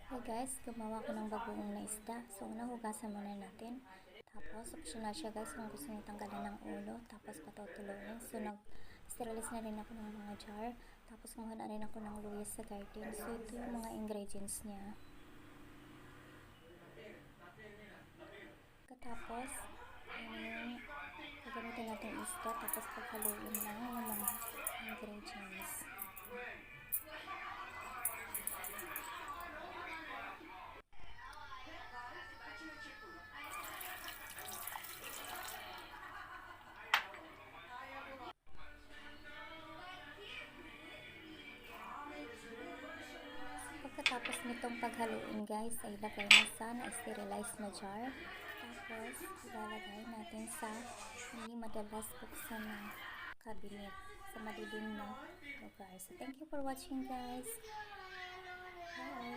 Hey guys, gumawa ko ng bagoong na isda. So, nahugasan muna natin. Tapos, optional siya guys kung gusto niyo tanggalan ng ulo. Tapos, patutuluin. So, nag-sterilize na rin ako ng mga jar. Tapos, kumuha na rin ako ng luya sa garden. So, ito yung mga ingredients niya. Katapos, yung gagamitin natin isda. Tapos, paghaluin lang yung mga ingredients. Pagkatapos nitong paghaluin guys, ay lagay na sa na-sterilize na jar. Tapos, ilalagay natin sa hindi madalas buksan ng cabinet sa madilim na lugar. So, thank you for watching guys. Bye!